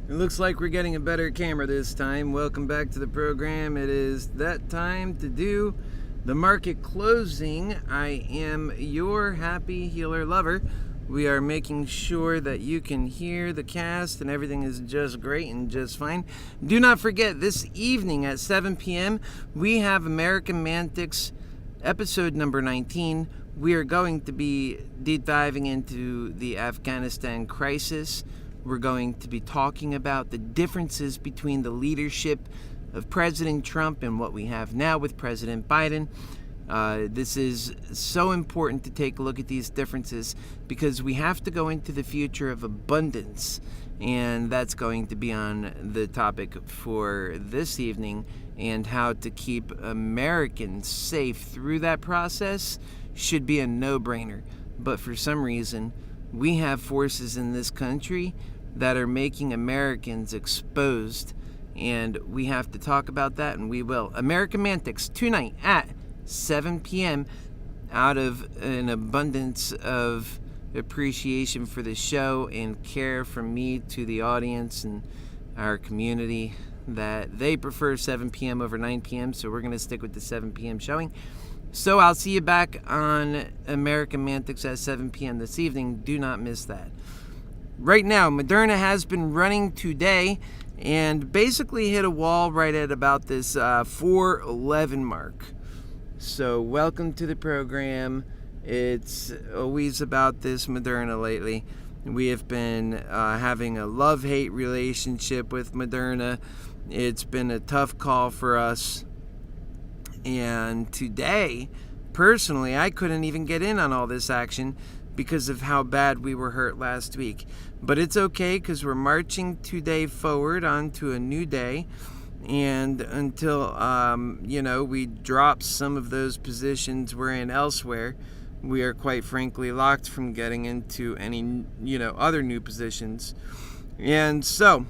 It looks like we're getting a better camera this time. Welcome back to the program. It is that time to do the market closing. I am your happy healer lover. We are making sure that you can hear the cast and everything is just great and just fine. Do not forget, this evening at 7 p.m., we have MoneyMantics episode number 19. We are going to be deep diving into the Afghanistan crisis. We're going to be talking about the differences between the leadership of President Trump and what we have now with President Biden. This is so important to take a look at these differences because we have to go into the future of abundance, and that's going to be on the topic for this evening, and how to keep Americans safe through that process should be a no-brainer. But for some reason, we have forces in this country that are making Americans exposed, and we have to talk about that, and we will. MoneyMantics tonight at 7 p.m. out of an abundance of appreciation for the show and care from me to the audience and our community that they prefer 7 p.m. over 9 p.m., so we're going to stick with the 7 p.m. showing. So I'll see you back on MoneyMantics at 7 p.m. this evening. Do not miss that. Right now, Moderna has been running today and basically hit a wall right at about this 411 mark. So welcome to the program. It's always about this Moderna lately. We have been having a love-hate relationship with Moderna. It's been a tough call for us. And today, personally, I couldn't even get in on all this action because of how bad we were hurt last week. But it's okay because we're marching today forward onto a new day. And until, we drop some of those positions we're in elsewhere, we are quite frankly locked from getting into any, other new positions. And so,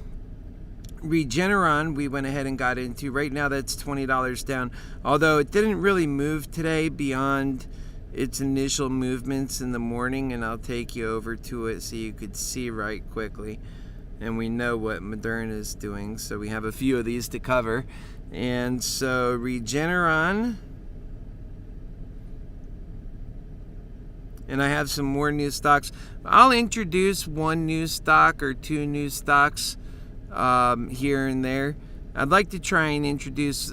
Regeneron, we went ahead and got into. Right now, that's $20 down. Although it didn't really move today beyond its initial movements in the morning, and I'll take you over to it so you could see right quickly. And we know what Moderna is doing, so we have a few of these to cover. And so Regeneron, and I have some more new stocks. I'll introduce one new stock or two new stocks here and there. I'd like to try and introduce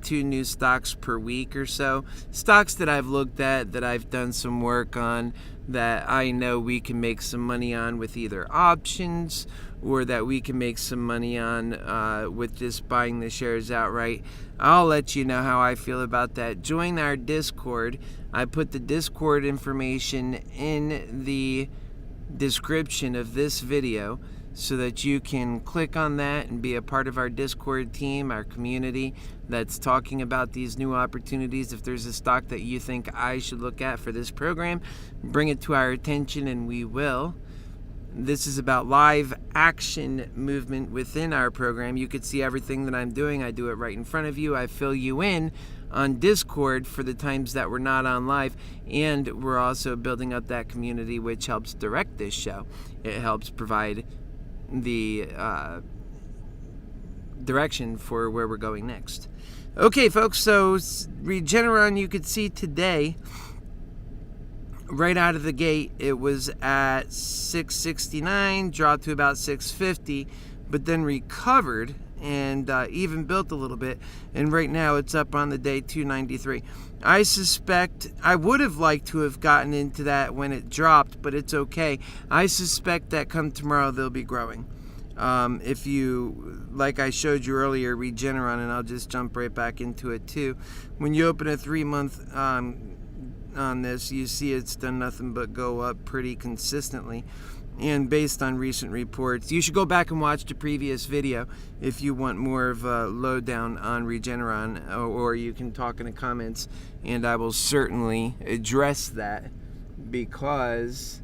two new stocks per week or so. Stocks that I've looked at, that I've done some work on, that I know we can make some money on with either options or that we can make some money on with just buying the shares outright. I'll let you know how I feel about that. Join our Discord. I put the Discord information in the description of this video so that you can click on that and be a part of our Discord team, our community that's talking about these new opportunities. If there's a stock that you think I should look at for this program, bring it to our attention and we will. This is about live action movement within our program. You could see everything that I'm doing. I do it right in front of you. I fill you in on Discord for the times that we're not on live, and we're also building up that community which helps direct this show. It helps provide the direction for where we're going next. Okay, folks, so Regeneron, you could see today, right out of the gate, it was at 669, dropped to about 650, but then recovered and even built a little bit, and right now it's up on the day 293. I suspect I would have liked to have gotten into that when it dropped, but it's okay. I suspect that come tomorrow they'll be growing. If you, like I showed you earlier, Regeneron, and I'll just jump right back into it too. When you open a 3-month on this, you see it's done nothing but go up pretty consistently. And based on recent reports, you should go back and watch the previous video if you want more of a lowdown on Regeneron, or you can talk in the comments and I will certainly address that, because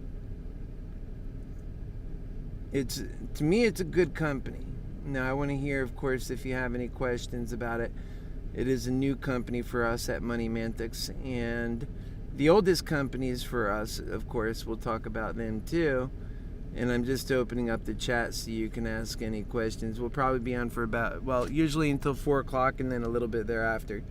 to me it's a good company. Now I want to hear, of course, if you have any questions about it. It is a new company for us at MoneyMantics, and the oldest companies for us, of course, we'll talk about them too. And I'm just opening up the chat so you can ask any questions. We'll probably be on for about, well, usually until 4 o'clock and then a little bit thereafter.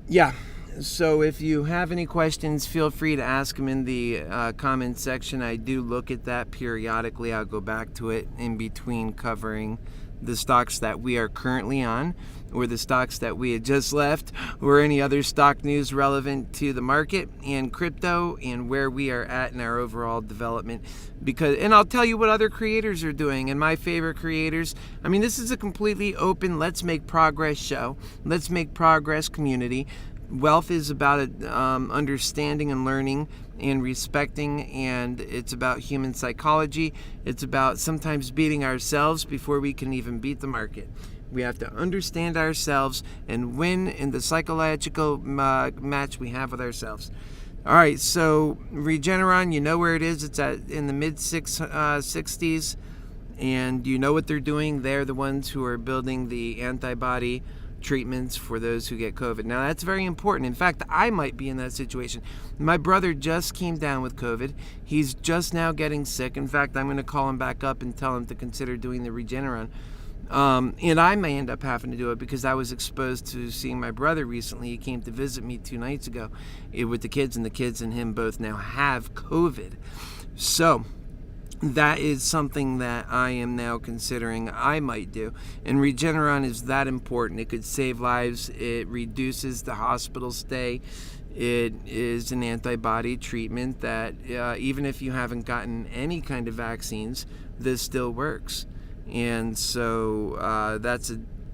Yeah, so if you have any questions, feel free to ask them in the comment section. I do look at that periodically. I'll go back to it in between covering the stocks that we are currently on, or the stocks that we had just left, or any other stock news relevant to the market and crypto and where we are at in our overall development. And I'll tell you what other creators are doing, and my favorite creators. I mean, this is a completely open, let's make progress show. Let's make progress community. Wealth is about understanding and learning and respecting, and it's about human psychology. It's about sometimes beating ourselves before we can even beat the market. We have to understand ourselves and win in the psychological match we have with ourselves. All right, so Regeneron, you know where it is. It's in the mid-60s, and you know what they're doing. They're the ones who are building the antibody treatments for those who get COVID. Now, that's very important. In fact, I might be in that situation. My brother just came down with COVID. He's just now getting sick. In fact, I'm going to call him back up and tell him to consider doing the Regeneron. And I may end up having to do it because I was exposed to seeing my brother recently. He came to visit me 2 nights ago with the kids, and the kids and him both now have COVID. So that is something that I am now considering I might do. And Regeneron is that important. It could save lives. It reduces the hospital stay. It is an antibody treatment that even if you haven't gotten any kind of vaccines, this still works. And so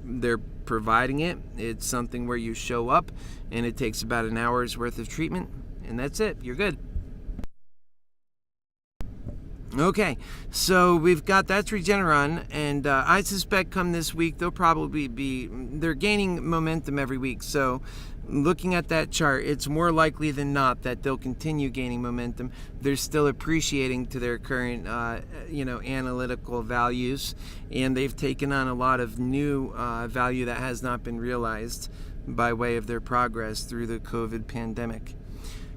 they're providing it. It's something where you show up and it takes about an hour's worth of treatment, and that's it. You're good. Okay, so we've got that's Regeneron, and I suspect come this week they'll probably they're gaining momentum every week. So looking at that chart, it's more likely than not that they'll continue gaining momentum. They're still appreciating to their current analytical values, and they've taken on a lot of new value that has not been realized by way of their progress through the COVID pandemic.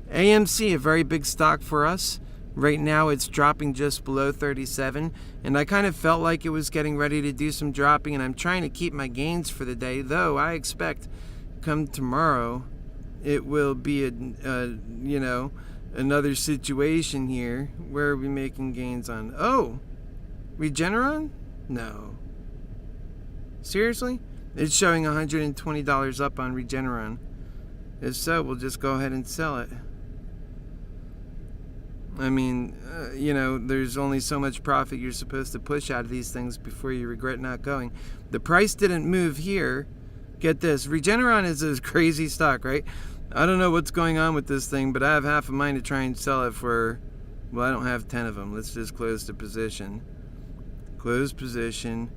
AMC, a very big stock for us. Right now it's dropping just below 37, and I kind of felt like it was getting ready to do some dropping, and I'm trying to keep my gains for the day, though I expect come tomorrow it will be another situation here. Where are we making gains on? Oh, Regeneron? No. Seriously? It's showing $120 up on Regeneron. If so, we'll just go ahead and sell it. I mean, there's only so much profit you're supposed to push out of these things before you regret not going. The price didn't move here. Get this. Regeneron is a crazy stock, right? I don't know what's going on with this thing, but I have half a mind to try and sell it for, well, I don't have 10 of them. Let's just close the position. Close position.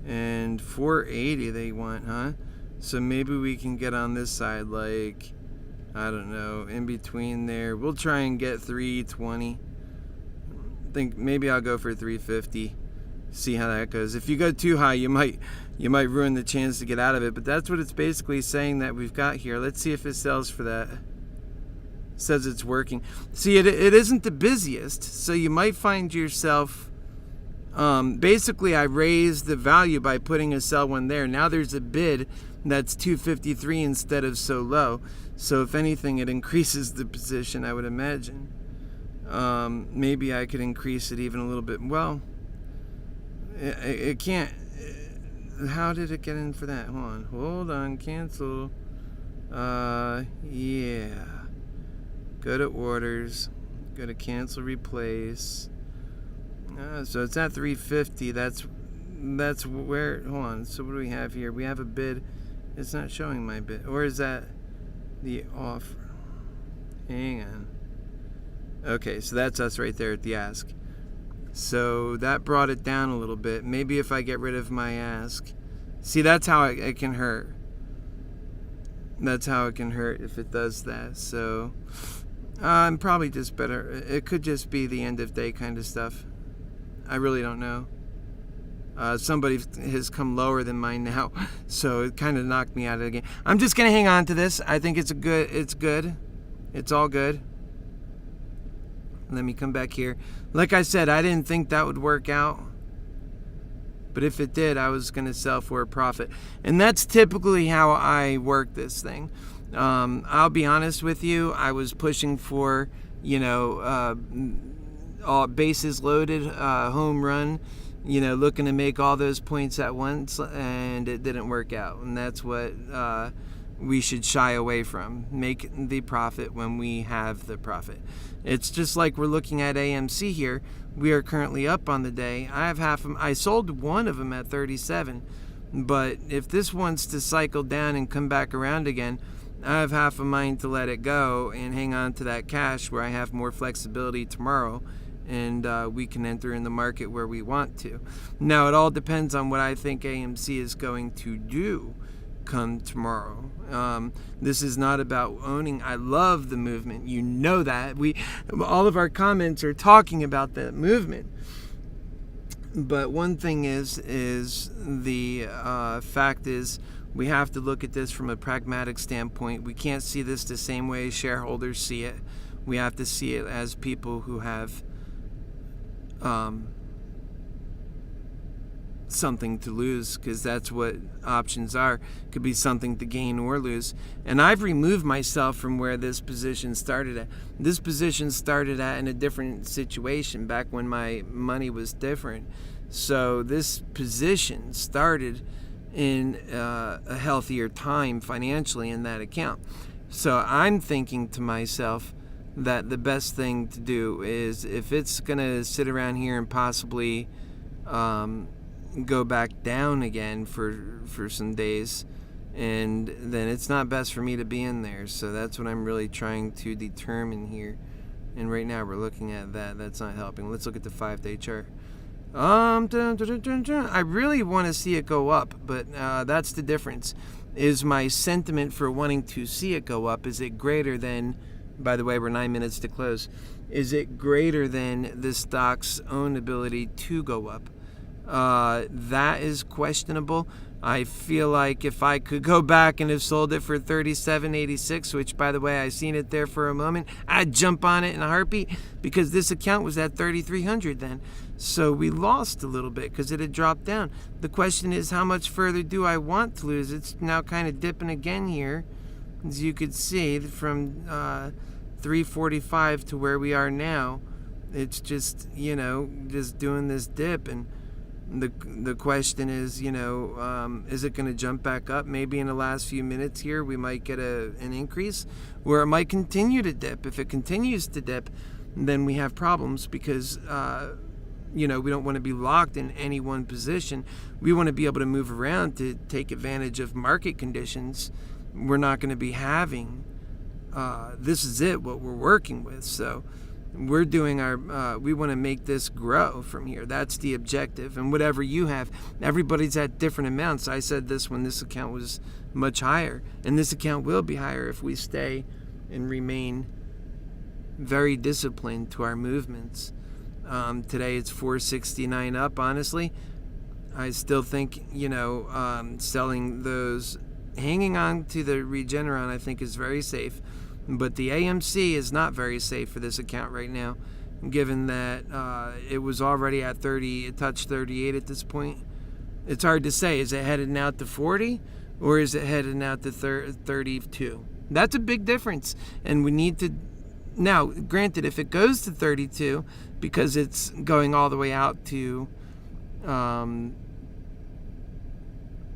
And 480 they want, huh? So maybe we can get on this side, like, I don't know, in between there. We'll try and get 320. I think maybe I'll go for 350. See how that goes. If you go too high, you might ruin the chance to get out of it. But that's what it's basically saying that we've got here. Let's see if it sells for that. It says it's working. See, it isn't the busiest, so you might find yourself. Basically, I raised the value by putting a sell one there. Now there's a bid that's 253 instead of so low. So if anything, it increases the position, I would imagine. Maybe I could increase it even a little bit. Well, it can't. How did it get in for that? Hold on, cancel. Yeah. Go to orders. Go to cancel, replace. So it's at 350. That's where. Hold on. So what do we have here? We have a bid. It's not showing my bid. Or is that the offer? Hang on. Okay, so that's us right there at the ask. So that brought it down a little bit. Maybe if I get rid of my ask. See, that's how it can hurt. That's how it can hurt if it does that. So I'm probably just better. It could just be the end of day kind of stuff. I really don't know. Somebody has come lower than mine now, so it kind of knocked me out of the game. I'm just gonna hang on to this. I think it's good. It's all good. Let me come back here. Like I said, I didn't think that would work out. But if it did, I was going to sell for a profit. And that's typically how I work this thing. I'll be honest with you. I was pushing for, all bases loaded, home run, looking to make all those points at once, and it didn't work out. And that's what we should shy away from. Make the profit when we have the profit. It's just like we're looking at AMC here. We are currently up on the day. I have half of them. I sold one of them at 37, but if this wants to cycle down and come back around again, I have half a mind to let it go and hang on to that cash where I have more flexibility tomorrow, and we can enter in the market where we want to. Now, it all depends on what I think AMC is going to do come tomorrow. This is not about owning. I love the movement. You know that. All of our comments are talking about that movement. But one thing is the fact is we have to look at this from a pragmatic standpoint. We can't see this the same way shareholders see it. We have to see it as people who have something to lose, because that's what options are. Could be something to gain or lose. And I've removed myself from where this position started at. This position started at in a different situation back when my money was different. So this position started in a healthier time financially in that account. So I'm thinking to myself that the best thing to do is, if it's going to sit around here and possibly go back down again for some days, and then it's not best for me to be in there. So that's what I'm really trying to determine here. And right now we're looking at that. That's not helping. Let's look at the 5-day chart. I really want to see it go up, but that's the difference. Is my sentiment for wanting to see it go up, is it greater than, by the way, we're 9 minutes to close, is it greater than the stock's own ability to go up? That is questionable. I feel like if I could go back and have sold it for $37.86, which, by the way, I seen it there for a moment, I'd jump on it in a heartbeat, because this account was at $3,300 then. So we lost a little bit because it had dropped down. The question is, how much further do I want to lose? It's now kind of dipping again here, as you could see, from 345 to where we are now. It's just, just doing this dip. And the question is, is it going to jump back up? Maybe in the last few minutes here we might get an increase, or it might continue to dip. If it continues to dip, then we have problems, because we don't want to be locked in any one position. We want to be able to move around to take advantage of market conditions. We're not going to be having this is it, what we're working with. So we're doing we want to make this grow from here. That's the objective. And whatever you have, everybody's at different amounts. I said this when this account was much higher, and this account will be higher if we stay and remain very disciplined to our movements. Today it's 469 up. Honestly, I still think, selling those, hanging on to the Regeneron, I think is very safe. But the AMC is not very safe for this account right now, given that it was already at 30, it touched 38 at this point. It's hard to say. Is it headed now to 40, or is it headed now to 32? That's a big difference. And we need to, now, granted, if it goes to 32, because it's going all the way out to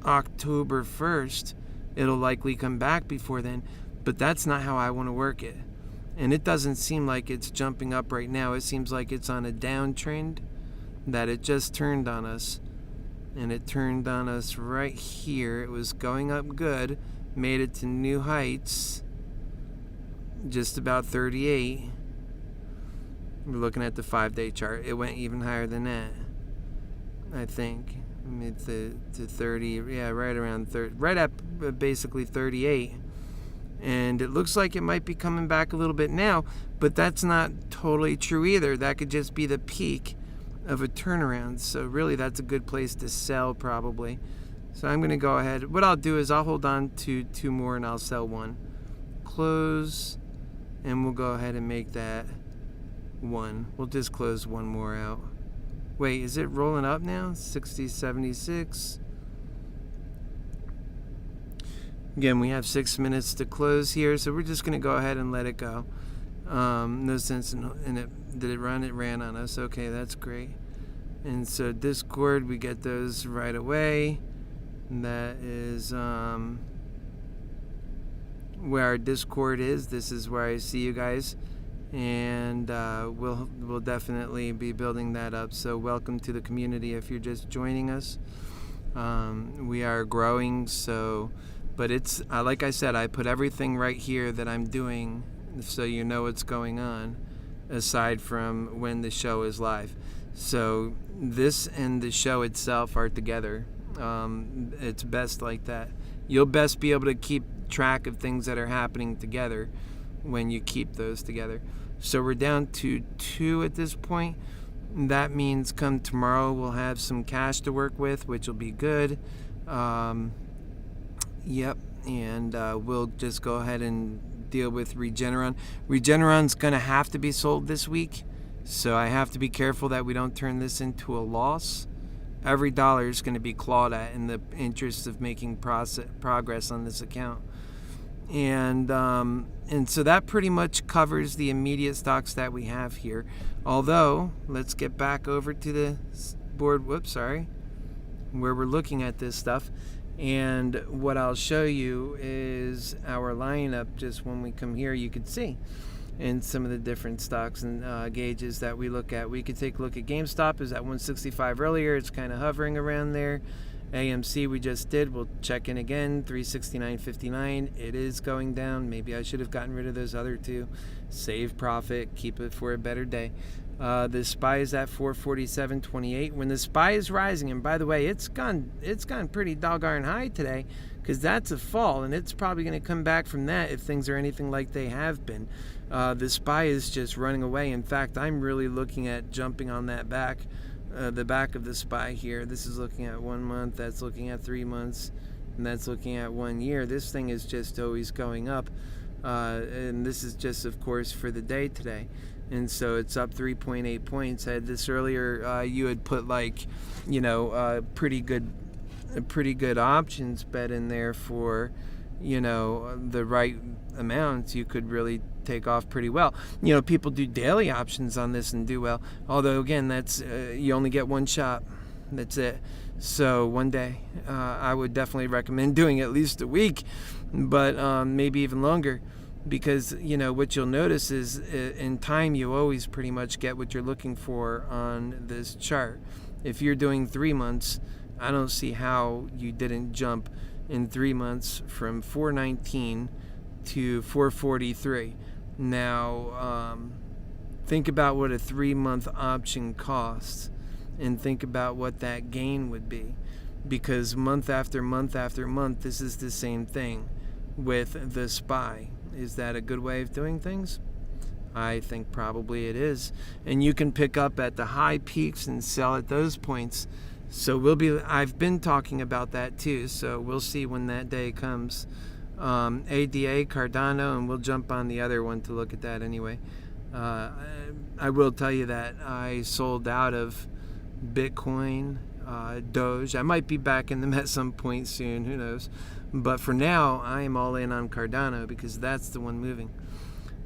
October 1st, it'll likely come back before then. But that's not how I want to work it. And it doesn't seem like it's jumping up right now. It seems like it's on a downtrend, that it just turned on us. And it turned on us right here. It was going up good, made it to new heights, just about 38. We're looking at the 5-day chart. It went even higher than that, I think. Mid to 30, yeah, right around 30, right at basically 38. And it looks like it might be coming back a little bit now, but that's not totally true either. That could just be the peak of a turnaround. So really, that's a good place to sell probably. So I'm going to go ahead. What I'll do is I'll hold on to 2 more and I'll sell 1. Close, and we'll go ahead and make that one. We'll just close one more out. Wait, is it rolling up now? 60.76. Again, we have 6 minutes to close here, so we're just going to go ahead and let it go. No sense in it. Did it run? It ran on us. Okay, that's great. And so Discord, we get those right away. And that is where our Discord is. This is where I see you guys. And we'll definitely be building that up. So welcome to the community if you're just joining us. We are growing, so... But it's, like I said, I put everything right here that I'm doing so you know what's going on, aside from when the show is live. So this and the show itself are together. It's best like that. You'll best be able to keep track of things that are happening together when you keep those together. So we're down to 2 at this point. That means come tomorrow we'll have some cash to work with, which will be good. Yep, and we'll just go ahead and deal with Regeneron. Regeneron's going to have to be sold this week, so I have to be careful that we don't turn this into a loss. Every dollar is going to be clawed at in the interest of making progress on this account. And so that pretty much covers the immediate stocks that we have here. Although, let's get back over to the board, where we're looking at this stuff. And what I'll show you is our lineup. Just when we come here, you can see in some of the different stocks and gauges that we look at. We could take a look at GameStop. It was at 165 earlier. It's kind of hovering around there. AMC we just did. We'll check in again. 369.59. It is going down. Maybe I should have gotten rid of those other two. Save profit. Keep it for a better day. The SPY is at 447.28. When the SPY is rising, and by the way, it's gone pretty doggone high today, because that's a fall, and it's probably going to come back from that if things are anything like they have been. The SPY is just running away. In fact, I'm really looking at jumping on that the back of the SPY here. This is looking at 1 month, that's looking at 3 months, and that's looking at 1 year. This thing is just always going up, and this is just, of course, for the day today. And so it's up 3.8 points. I had this earlier. You had put pretty good options bet in there for, the right amounts. You could really take off pretty well. People do daily options on this and do well. Although again, that's you only get one shot. That's it. So one day, I would definitely recommend doing at least a week, but maybe even longer. Because, what you'll notice is in time, you always pretty much get what you're looking for on this chart. If you're doing 3 months, I don't see how you didn't jump in 3 months from 419 to 443. Now, think about what a 3-month option costs and think about what that gain would be. Because month after month after month, this is the same thing with the SPY. Is that a good way of doing things? I think probably it is. And you can pick up at the high peaks and sell at those points. So I've been talking about that too. So we'll see when that day comes. ADA, Cardano, and we'll jump on the other one to look at that anyway. I will tell you that I sold out of Bitcoin, Doge. I might be back in them at some point soon, who knows. But for now, I am all in on Cardano because that's the one moving.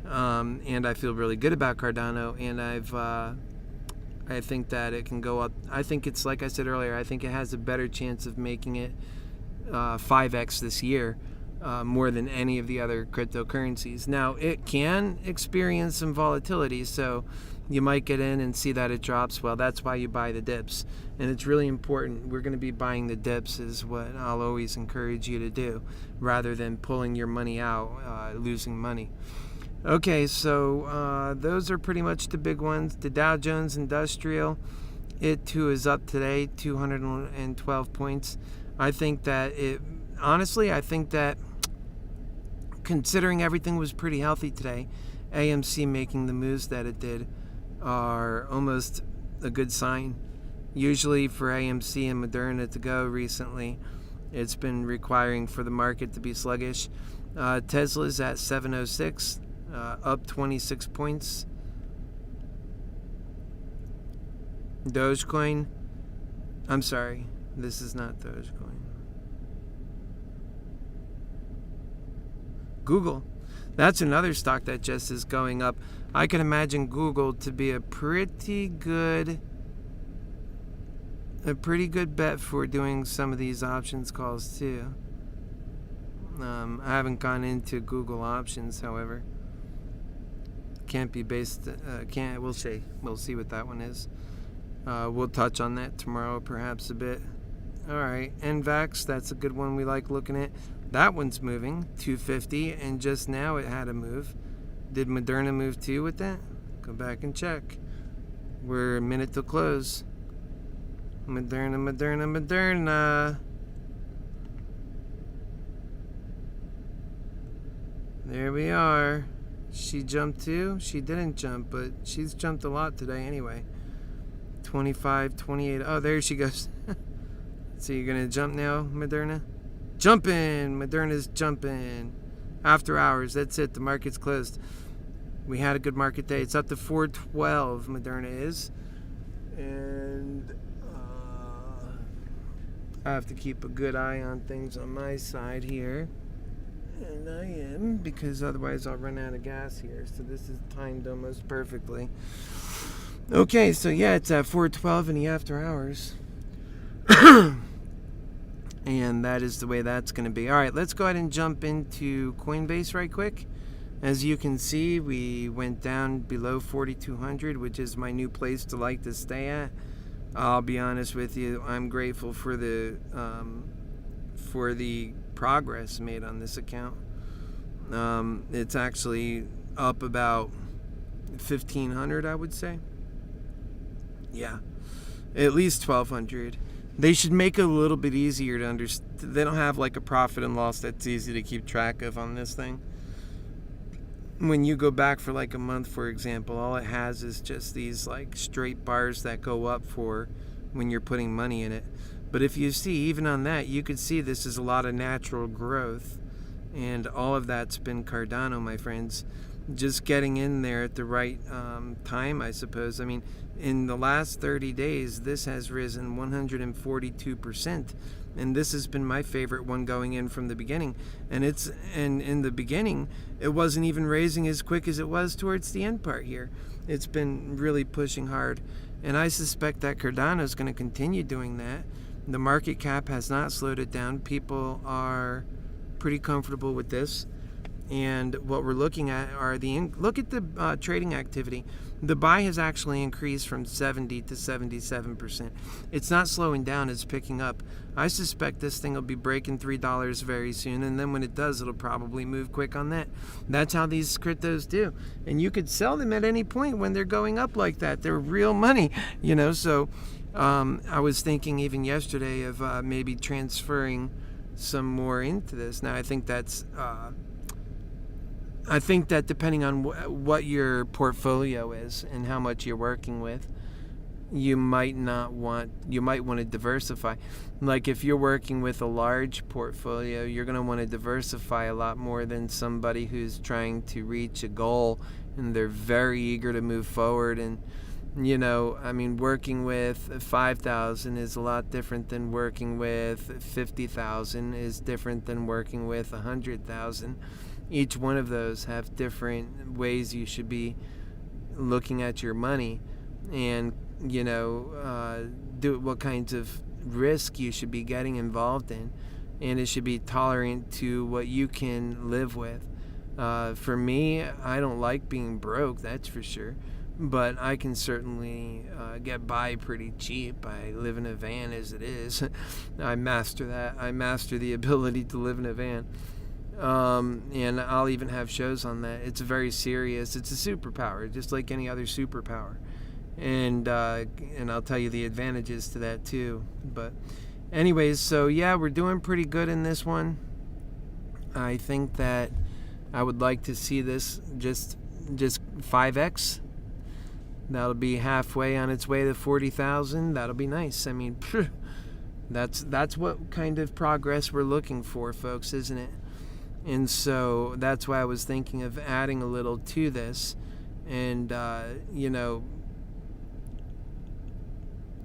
And I feel really good about Cardano, and I think that it can go up. I think it's, like I said earlier, I think it has a better chance of making it 5x this year, more than any of the other cryptocurrencies. Now, it can experience some volatility, so you might get in and see that it drops. Well, that's why you buy the dips. And it's really important. We're going to be buying the dips is what I'll always encourage you to do, rather than pulling your money out, losing money. Okay, so those are pretty much the big ones. The Dow Jones Industrial, it too is up today, 212 points. I think that considering everything was pretty healthy today, AMC making the moves that it did are almost a good sign. Usually for AMC and Moderna to go recently, it's been requiring for the market to be sluggish. Tesla's at 706, up 26 points. Dogecoin. I'm sorry. This is not Dogecoin. Google. That's another stock that just is going up. I can imagine Google to be a pretty good bet for doing some of these options calls too. I haven't gone into Google options, however. Can't be based. We'll see. We'll see what that one is. We'll touch on that tomorrow, perhaps a bit. All right, NVAX. That's a good one we like looking at. That one's moving 250, and just now it had a move. Did Moderna move too with that? Go back and check. We're a minute to close. Moderna. There we are. She jumped too? She didn't jump, but she's jumped a lot today anyway. 25, 28. Oh, there she goes. So you're going to jump now, Moderna? Jumping! Moderna's jumping. After hours, that's it. The market's closed. We had a good market day. It's up to 412, Moderna is. And I have to keep a good eye on things on my side here. And I am, because otherwise I'll run out of gas here. So this is timed almost perfectly. Okay, so yeah, it's at 412 in the after hours. And that is the way that's going to be. All right, let's go ahead and jump into Coinbase right quick. As you can see, we went down below 4,200, which is my new place to like to stay at. I'll be honest with you, I'm grateful for the progress made on this account. It's actually up about 1,500, I would say. Yeah, at least 1,200. They should make it a little bit easier to understand. They don't have like a profit and loss that's easy to keep track of on this thing. When you go back for like a month, for example, all it has is just these like straight bars that go up for when you're putting money in it. But if you see, even on that, you could see this is a lot of natural growth. And all of that's been Cardano, my friends. Just getting in there at the right time, I suppose. I mean, in the last 30 days, this has risen 142%. And this has been my favorite one going in from the beginning. And in the beginning, it wasn't even raising as quick as it was towards the end part here. It's been really pushing hard. And I suspect that Cardano is going to continue doing that. The market cap has not slowed it down. People are pretty comfortable with this. And what we're looking at are look at the trading activity. The buy has actually increased from 70 to 77%. It's not slowing down, it's picking up. I suspect this thing will be breaking $3 very soon, and then when it does, it'll probably move quick on that. That's how these cryptos do. And you could sell them at any point when they're going up like that. They're real money, so I was thinking even yesterday of maybe transferring some more into this. Now, I think that depending on what your portfolio is and how much you're working with, you might want to diversify. Like if you're working with a large portfolio, you're going to want to diversify a lot more than somebody who's trying to reach a goal and they're very eager to move forward. And working with 5,000 is a lot different than working with 50,000 is different than working with 100,000. Each one of those have different ways you should be looking at your money and, what kinds of risk you should be getting involved in. And it should be tolerant to what you can live with. For me, I don't like being broke, that's for sure. But I can certainly get by pretty cheap. I live in a van as it is. I master that. I master the ability to live in a van. And I'll even have shows on that. It's very serious. It's a superpower, just like any other superpower. And I'll tell you the advantages to that too. But anyways, so yeah, we're doing pretty good in this one. I think that I would like to see this just 5x. That'll be halfway on its way to 40,000. That'll be nice. I mean, that's what kind of progress we're looking for, folks, isn't it? And so that's why I was thinking of adding a little to this. And,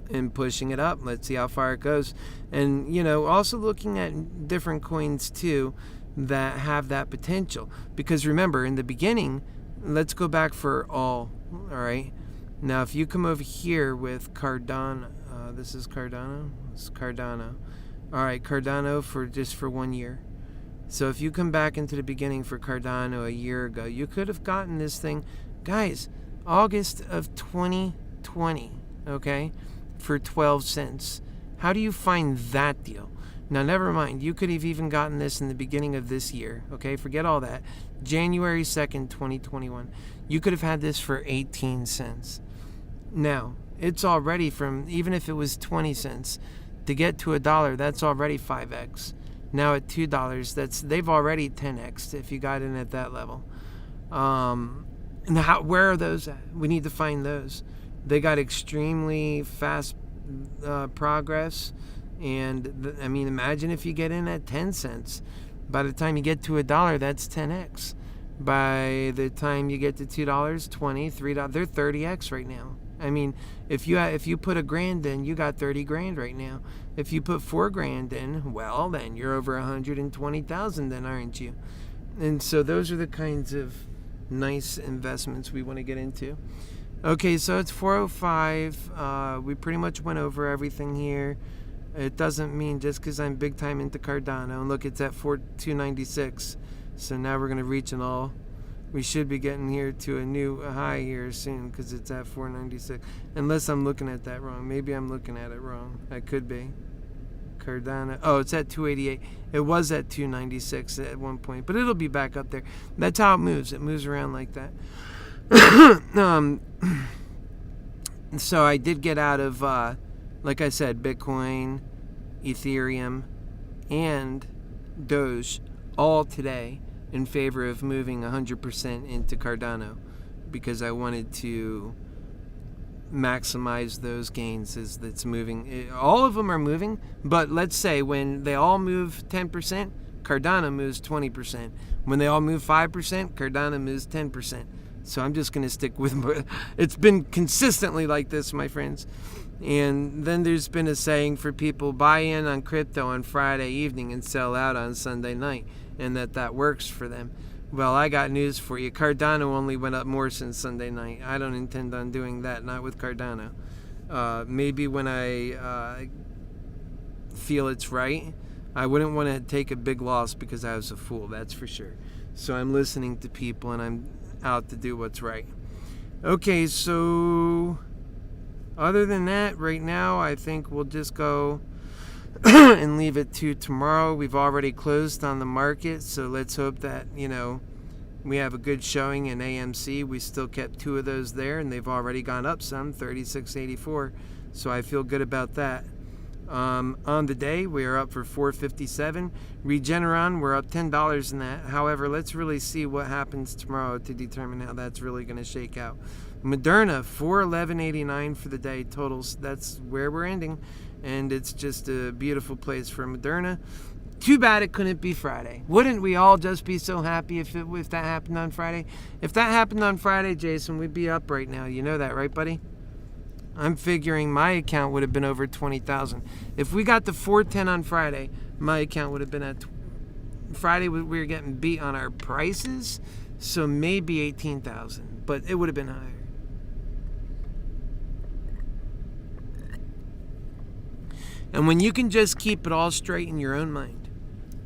and pushing it up. Let's see how far it goes. And, also looking at different coins too that have that potential. Because remember, in the beginning, let's go back for all right? Now, if you come over here with Cardano, this is Cardano? It's Cardano. All right, Cardano for 1 year. So if you come back into the beginning for Cardano a year ago, you could have gotten this thing, guys, August of 2020, okay, for 12 cents. How do you find that deal? Now, never mind. You could have even gotten this in the beginning of this year, okay? Forget all that. January 2nd, 2021. You could have had this for 18 cents. Now, it's already from, even if it was 20 cents, to get to $1, that's already 5x. Now at $2, they've already 10x if you got in at that level. And where are those at? We need to find those. They got extremely fast progress. And imagine if you get in at 10 cents. By the time you get to $1, that's 10x. By the time you get to $2, $20, $3, they're 30x right now. If you put $1,000 in, you got 30 grand right now. If you put $4,000 in, well, then you're over 120,000, then, aren't you? And so those are the kinds of nice investments we want to get into. Okay, so it's 4:05. We pretty much went over everything here. It doesn't mean just because I'm big time into Cardano. And look, it's at 296. So now we're going to reach an all. We should be getting here to a new high here soon because it's at 496. Unless I'm looking at that wrong. Maybe I'm looking at it wrong. I could be. Cardano. Oh, it's at 288. It was at 296 at one point. But it'll be back up there. That's how it moves. It moves around like that. So I did get out of, like I said, Bitcoin, Ethereum, and Doge all today in favor of moving 100% into Cardano because I wanted to maximize those gains as that's moving. All of them are moving, but let's say when they all move 10%, Cardano moves 20%. When they all move 5%, Cardano moves 10%. So I'm just going to stick with it's been consistently like this, my friends. And then there's been a saying for people, buy in on crypto on Friday evening and sell out on Sunday night, and that works for them. Well, I got news for you. Cardano only went up more since Sunday night. I don't intend on doing that, not with Cardano. Maybe when I feel it's right. I wouldn't want to take a big loss because I was a fool, that's for sure. So I'm listening to people and I'm out to do what's right. Okay, so other than that, right now, I think we'll just go and leave it to tomorrow. We've already closed on the market, so let's hope that, we have a good showing in AMC. We still kept 2 of those there, and they've already gone up some, 36.84. So I feel good about that. On the day, we are up for 457. Regeneron, we're up $10 in that. However, let's really see what happens tomorrow to determine how that's really going to shake out. Moderna, 411.89 for the day totals. That's where we're ending, and it's just a beautiful place for Moderna. Too bad it couldn't be Friday. Wouldn't we all just be so happy if that happened on Friday? If that happened on Friday, Jason, we'd be up right now. You know that, right, buddy? I'm figuring my account would have been over 20,000. If we got to 410 on Friday, my account would have been at Friday. We were getting beat on our prices, so maybe 18,000, but it would have been higher. And when you can just keep it all straight in your own mind,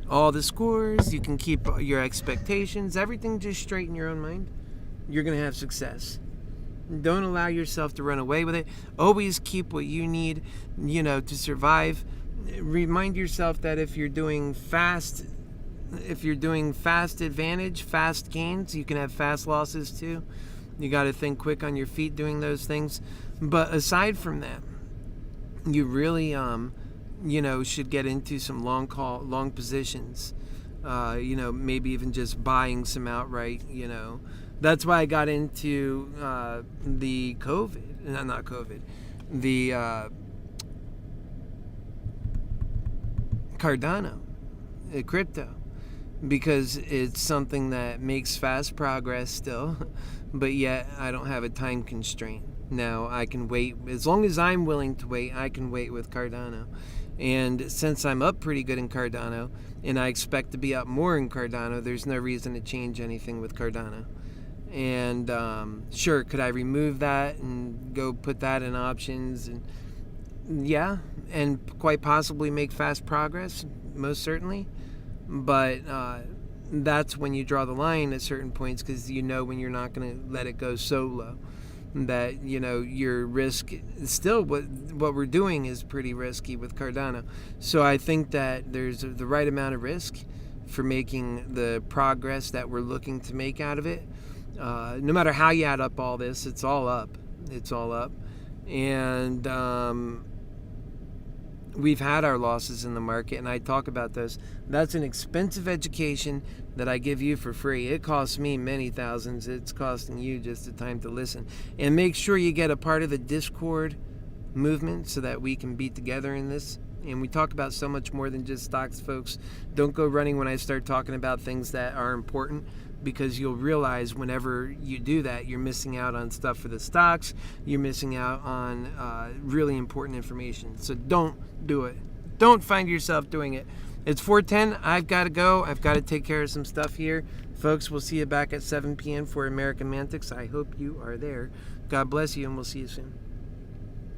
all the scores, you can keep your expectations, everything just straight in your own mind, you're going to have success. Don't allow yourself to run away with it. Always keep what you need, to survive. Remind yourself that if you're doing fast advantage, fast gains, you can have fast losses too. You got to think quick on your feet doing those things. But aside from that, you really, should get into some long positions. Maybe even just buying some outright, That's why I got into the Cardano, crypto, because it's something that makes fast progress still, but yet I don't have a time constraint. Now I can wait. As long as I'm willing to wait, I can wait with Cardano. And since I'm up pretty good in Cardano, and I expect to be up more in Cardano, there's no reason to change anything with Cardano. And sure, could I remove that and go put that in options? And yeah, and quite possibly make fast progress, most certainly. But that's when you draw the line at certain points, because you know when you're not going to let it go so low that, you know, your risk still, what we're doing is pretty risky with Cardano. So I think that there's the right amount of risk for making the progress that we're looking to make out of it. No matter how you add up all this, it's all up. It's all up. And we've had our losses in the market, and I talk about those. That's an expensive education that I give you for free. It costs me many thousands. It's costing you just the time to listen. And make sure you get a part of the Discord movement so that we can be together in this. And we talk about so much more than just stocks, folks. Don't go running when I start talking about things that are important, because you'll realize whenever you do that, you're missing out on stuff for the stocks. You're missing out on really important information. So don't do it. Don't find yourself doing it. It's 4:10. I've got to go. I've got to take care of some stuff here. Folks, we'll see you back at 7 p.m. for MoneyMantics. I hope you are there. God bless you, and we'll see you soon.